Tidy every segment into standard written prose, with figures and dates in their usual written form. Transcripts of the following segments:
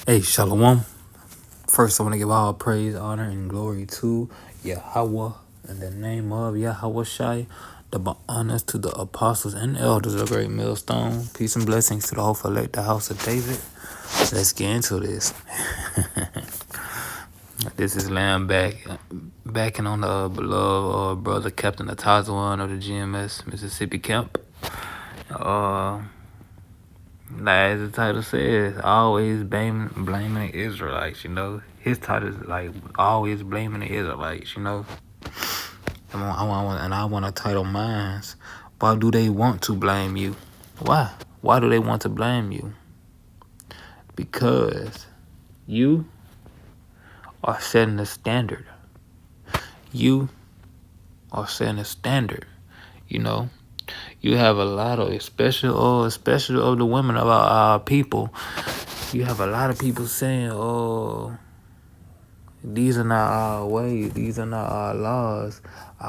Hey, Shalom. First, I want to give all praise, honor, and glory to Yahweh in the name of Yahweh Shai. The honors to the apostles and elders of Great Millstone. Peace and blessings to the whole elect, the house of David. Let's get into this. This is Lamb backing on the beloved brother Captain Atazuan of the GMS Mississippi Camp. Like as the title says, always blaming the Israelites, His title is like always blaming the Israelites, I want to title mine. Why do they want to blame you? Why? Why do they want to blame you? Because you are setting the standard. You are setting a standard, you know. You have a lot of, especially of the women of our people. You have a lot of people saying, "Oh, these are not our ways. These are not our laws.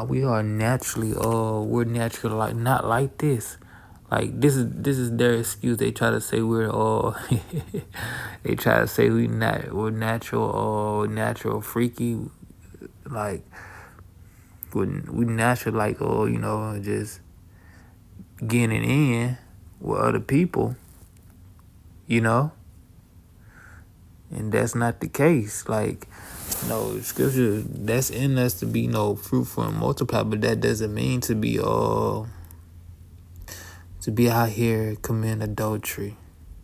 We are naturally, we're naturally like not like this. Like this is their excuse. They try to say we're they try to say we're natural freaky, like we natural like just getting in with other people, you know." And that's not the case. Like, no, scripture that's in us to be fruitful and multiply, but that doesn't mean to be out here committing adultery,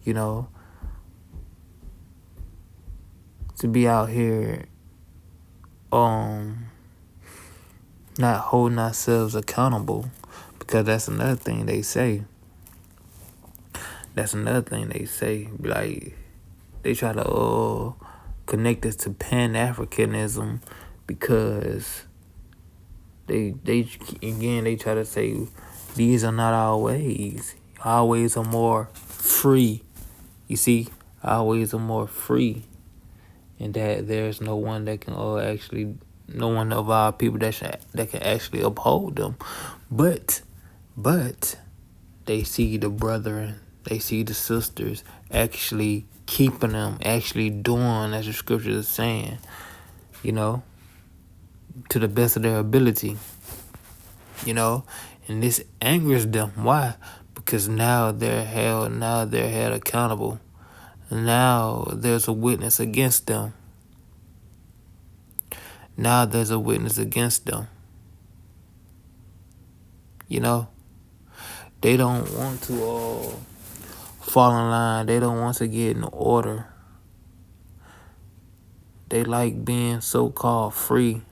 you know, to be out here not holding ourselves accountable, because that's another thing they say. Like they try to connect us to Pan-Africanism because they try to say these are not our ways. Our ways are more free. You see, our ways are more free, and that there's no one that can no one of our people that can actually uphold them. But they see the brethren, they see the sisters actually keeping them, actually doing as the scripture is saying, to the best of their ability, and this angers them. Why? Because now they're held accountable. Now there's a witness against them. They don't want to fall in line. They don't want to get in order. They like being so-called free,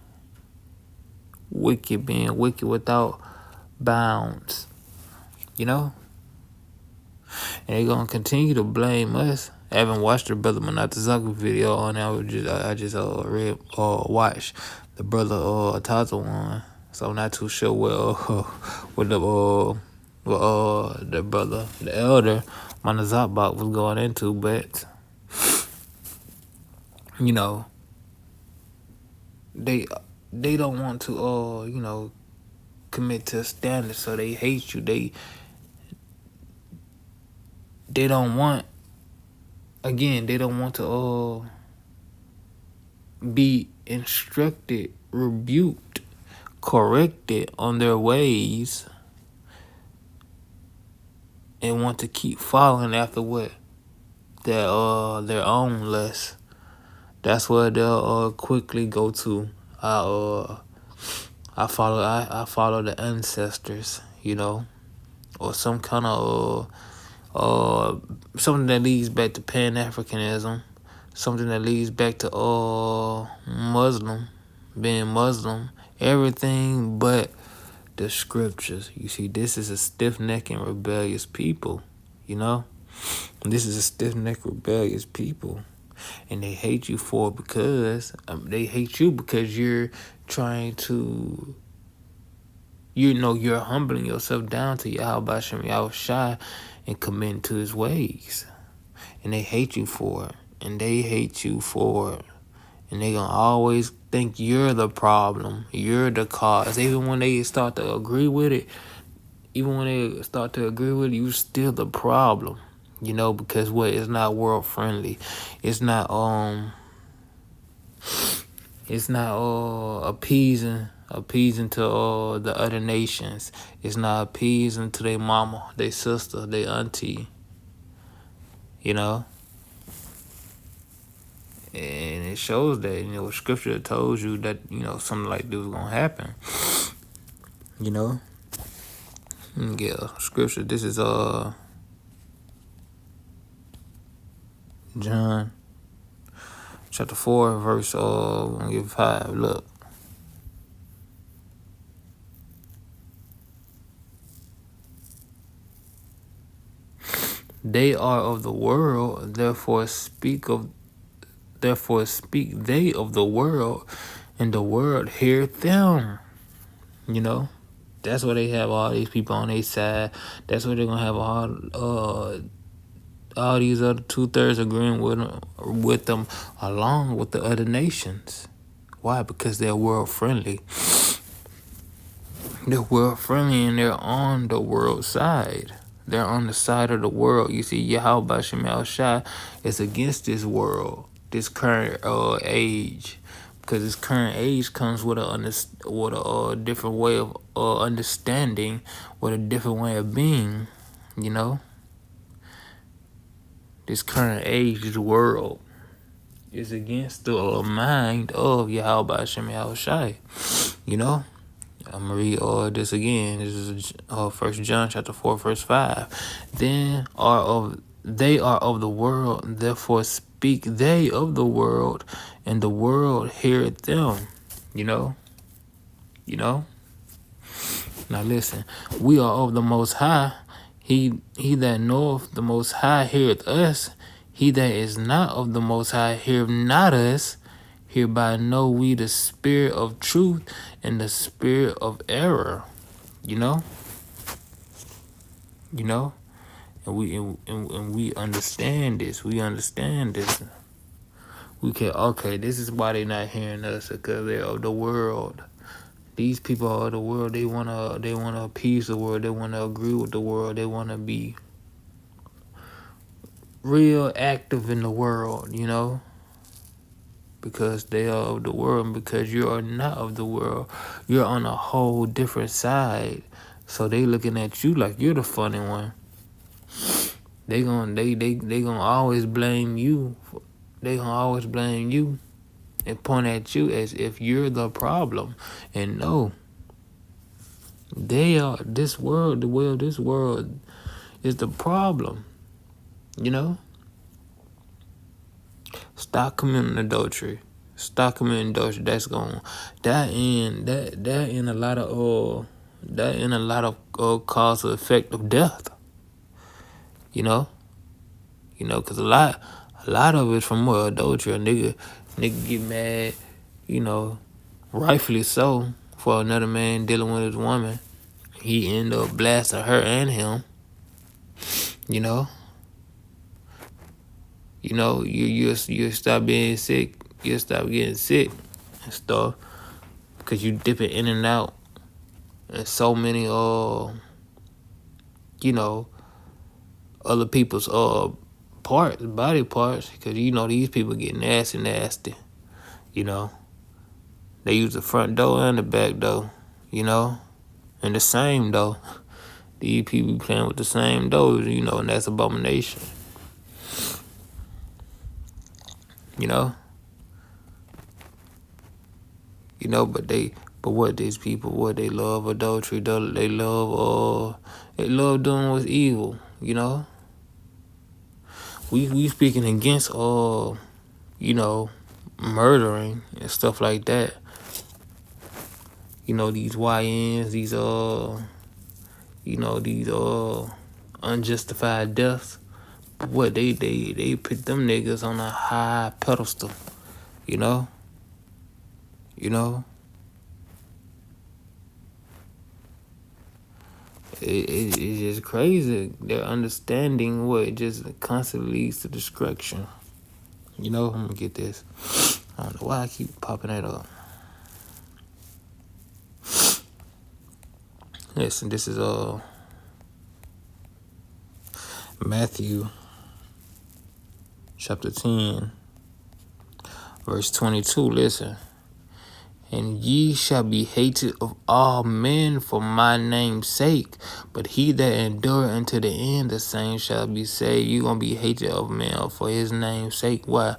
being wicked without bounds, And they're going to continue to blame us. I haven't watched the Brother Manatazaku video on it. I just watched the Brother Ataza one. So I'm not too sure what the brother, the elder Manazabak was going into, but they don't want to commit to a standard, so they hate you. They don't want to be instructed, rebuked, corrected on their ways, and want to keep following after what their own lust. That's what they'll quickly go to. I follow the ancestors, or some kind of something that leads back to Pan-Africanism, something that leads back to being Muslim, everything but the scriptures. You see, this is a stiff-necked and rebellious people, This is a stiff-necked, rebellious people. And they hate you for it because you're trying to, you're humbling yourself down to Yahweh Shem Yahushai and committing to his ways. And they hate you for it. And they gonna always think you're the problem. You're the cause. Even when they start to agree with it, you're still the problem. You know, because what, it's not world friendly. It's not appeasing to the other nations. It's not appeasing to their mama, their sister, their auntie. You know? And it shows that, you know, scripture tells you that, you know, something like this was gonna happen. You know? Yeah, scripture. This is John chapter 4, verse 5. Look. They are of the world, therefore speak they of the world, and the world heareth them. You know? That's why they have all these people on their side. That's why they're gonna have all these other 2/3 agreeing with them along with the other nations. Why? Because they're world friendly. They're world friendly and they're on the world side. They're on the side of the world. You see, Yahweh Shemel Shai is against this world, this current age. Because this current age comes with a different way of understanding, with a different way of being, you know? This current age, this world, is against the mind of Yahweh Shemel Shai, you know? I'm going to read this again. This is 1 John chapter 4, verse 5. They are of the world, therefore speak they of the world, and the world heareth them. You know? You know? Now listen, we are of the Most High. He that knoweth the Most High heareth us. He that is not of the Most High heareth not us. Hereby know we the spirit of truth and the spirit of error. You know? You know? And we understand this. We understand this. We can, okay, this is why they're not hearing us, because they're of the world. These people are of the world. They wanna appease the world. They wanna agree with the world. They wanna be real active in the world, you know? Because they are of the world, and because you are not of the world, you're on a whole different side. So they looking at you like you're the funny one. They gonna always blame you. They gonna always blame you and point at you as if you're the problem. And no, they are this world. This world is the problem. You know. Stop committing adultery. Stop committing adultery. That's going that in a lot of cause or effect of death. You know, because a lot of it from adultery. A nigga get mad. You know, rightfully so, for another man dealing with his woman. He end up blasting her and him. You know. You stop being sick. You stop getting sick and stuff, because you dipping in and out and so many other people's body parts, because these people get nasty. You know, they use the front door and the back door. You know, and the same door. These people be playing with the same doors. And that's abomination. But what these people, what they love adultery, they love doing what's evil. We speaking against murdering and stuff like that. These YNs, these unjustified deaths. But what they put them niggas on a high pedestal. It's just crazy. Their understanding what just constantly leads to destruction. I'm gonna get this. I don't know why I keep popping that up. Listen, this is Matthew chapter 10, verse 22. Listen. And ye shall be hated of all men for my name's sake, but he that endure unto the end, the same shall be saved. You're going to be hated of men for his name's sake. Why?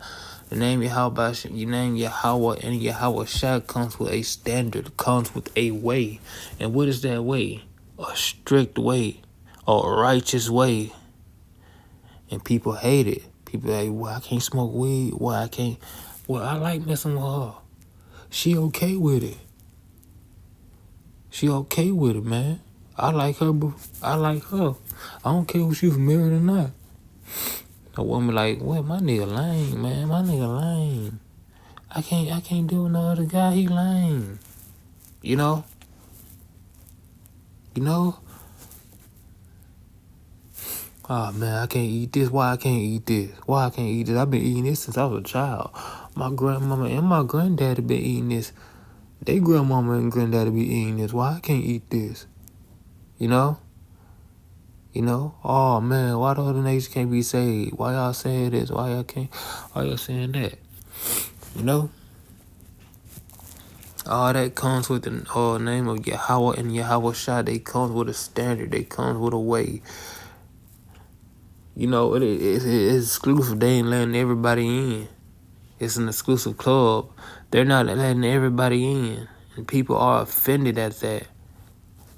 The name Yahweh, your name Yahweh, and Yahweh Shah comes with a standard, comes with a way. And what is that way? A strict way, a righteous way. And people hate it. People like, well, I can't smoke weed. Well, I can't. Well, I like messing with her. She okay with it. She okay with it, man. I like her, but I like her. I don't care if she was married or not. A woman like, well, my nigga lame, man. My nigga lame. I can't deal with no other guy. He lame. You know? You know? Oh, man, I can't eat this. Why I can't eat this? Why I can't eat this? I've been eating this since I was a child. My grandmama and my granddaddy been eating this. They grandmama and granddaddy be eating this. Why I can't eat this? You know? You know? Oh, man, why the other nations can't be saved? Why y'all saying this? Why y'all saying that? You know? All that comes with the name of Yahweh and Yahweh Shah. They comes with a standard. They comes with a way. You know, it's exclusive. They ain't letting everybody in. It's an exclusive club. They're not letting everybody in. And people are offended at that.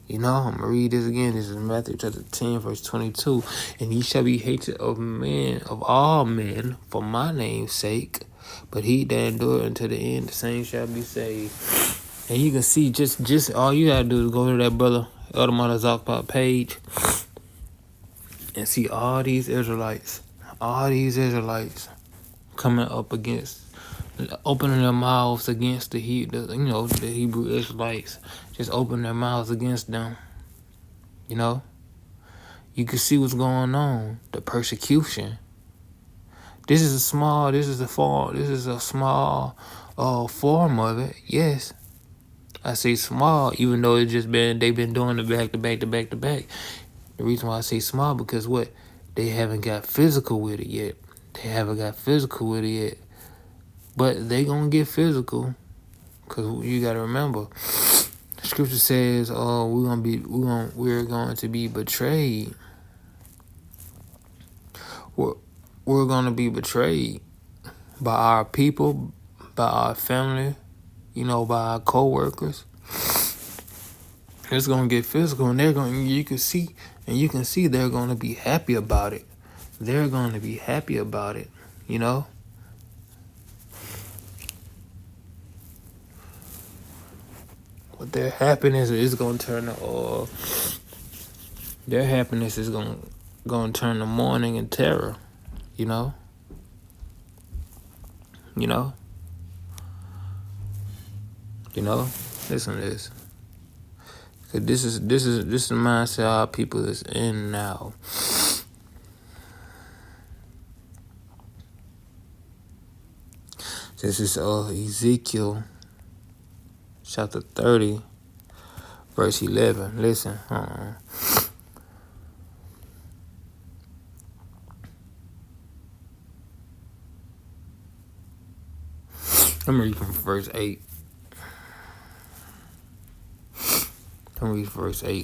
You know, I'm going to read this again. This is Matthew chapter 10, verse 22. And ye shall be hated of men, of all men, for my name's sake. But he that endure unto the end, the same shall be saved. And you can see, just all you got to do is go to that brother Elder Zakpa page and see all these Israelites coming up against, opening their mouths against the Hebrew Israelites, just open their mouths against them. You know, you can see what's going on, the persecution. This is a small form of it. Yes, I say small, even though they've been doing it back to back to back to back. The reason why I say small, because what? They haven't got physical with it yet. But they gonna get physical, because you gotta remember, the scripture says, we're going to be betrayed. We're gonna be betrayed by our people, by our family, by our co-workers. It's gonna get physical, and you can see they're gonna be happy about it. You know. But their happiness is gonna turn to gonna turn to mourning and terror. You know. Listen to this. Cause this is the mindset our people is in now. This is Ezekiel chapter 30, verse 11. Listen. I'm reading from verse 8.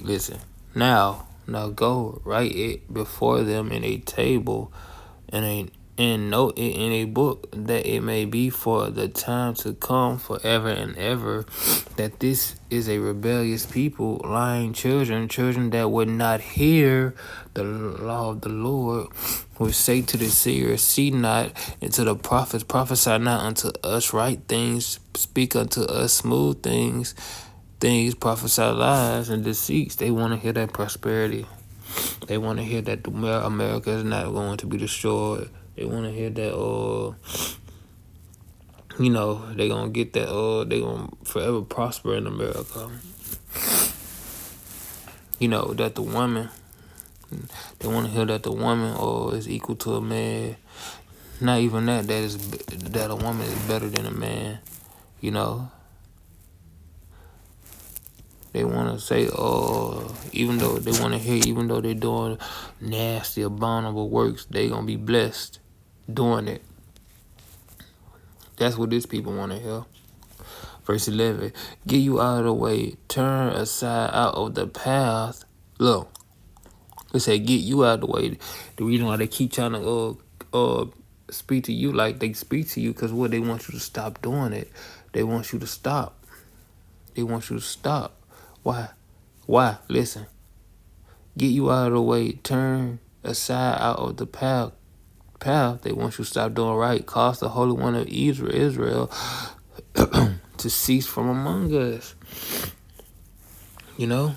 Listen. Now go write it before them in a table and note it in a book, that it may be for the time to come forever and ever, that this is a rebellious people, lying children that would not hear the law of the Lord, which say to the seers, see not, and to the prophets, prophesy not unto us right things, speak unto us smooth things, prophesy lies and deceits. They want to hear that prosperity. They want to hear that America is not going to be destroyed. They want to hear that, they're going to get that, they're going to forever prosper in America. That the woman, they want to hear that the woman, is equal to a man. Not even that a woman is better than a man, They want to say, even though they're doing nasty, abominable works, they going to be blessed. doing it. That's what these people want to hear. Verse 11, get you out of the way, turn aside out of the path. Look, it say get you out of the way. The reason why they keep trying to speak to you like they speak to you, because what, they want you to stop doing it. They want you to stop. They want you to stop. Why? Listen. Get you out of the way, turn aside out of the path. They want you to stop doing right. Cause the Holy One of Israel to cease from among us. You know?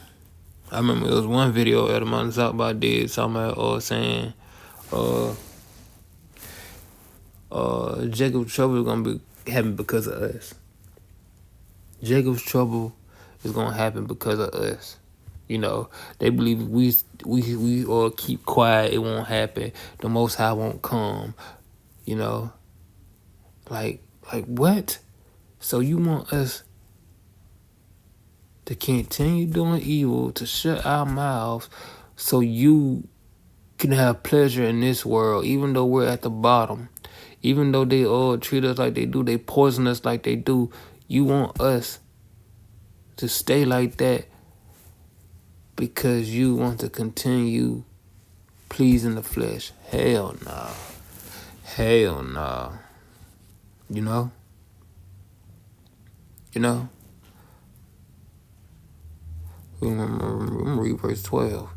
I remember there was one video Edmond Zalba did talking about saying Jacob's trouble is gonna be happen because of us. Jacob's trouble is gonna happen because of us. You know, they believe we all keep quiet, it won't happen. The Most High won't come. You know, like what? So you want us to continue doing evil, to shut our mouths, so you can have pleasure in this world, even though we're at the bottom, even though they all treat us like they do, they poison us like they do. You want us to stay like that because you want to continue pleasing the flesh. Hell no. Hell no. You know? I'm gonna read verse 12.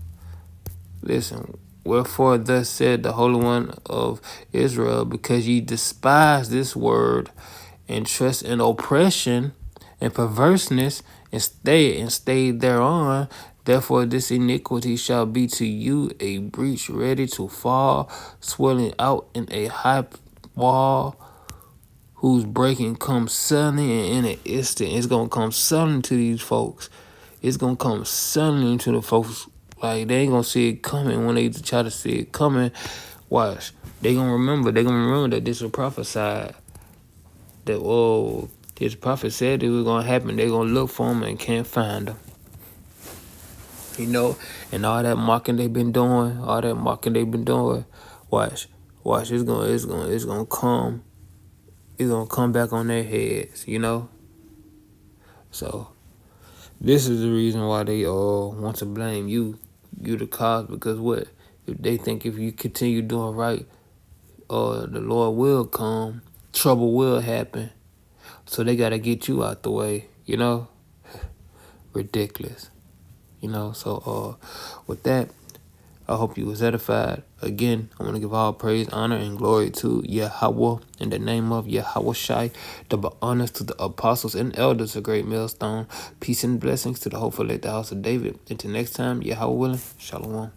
Listen. Wherefore thus said the Holy One of Israel, because ye despise this word and trust in oppression and perverseness and stay thereon, therefore this iniquity shall be to you a breach ready to fall, swelling out in a high wall, whose breaking comes suddenly and in an instant. It's gonna come suddenly to these folks. It's gonna come suddenly to the folks. Like, they ain't gonna see it coming. When they try to see it coming, watch. They gonna remember that this was prophesied. That, this prophet said it was gonna happen. They gonna look for him and can't find him. You know, and all that mocking they've been doing, watch. It's gonna come. It's gonna come back on their heads, you know? So, this is the reason why they all want to blame you the cause, because what? If they think if you continue doing right, the Lord will come, trouble will happen. So they gotta get you out the way, you know? Ridiculous. You know, so with that, I hope you was edified. Again, I want to give all praise, honor, and glory to Yahweh in the name of Yahweh Shai. Double honors to the apostles and elders, a great millstone. Peace and blessings to the hopeful at the house of David. Until next time, Yahweh willing, Shalom.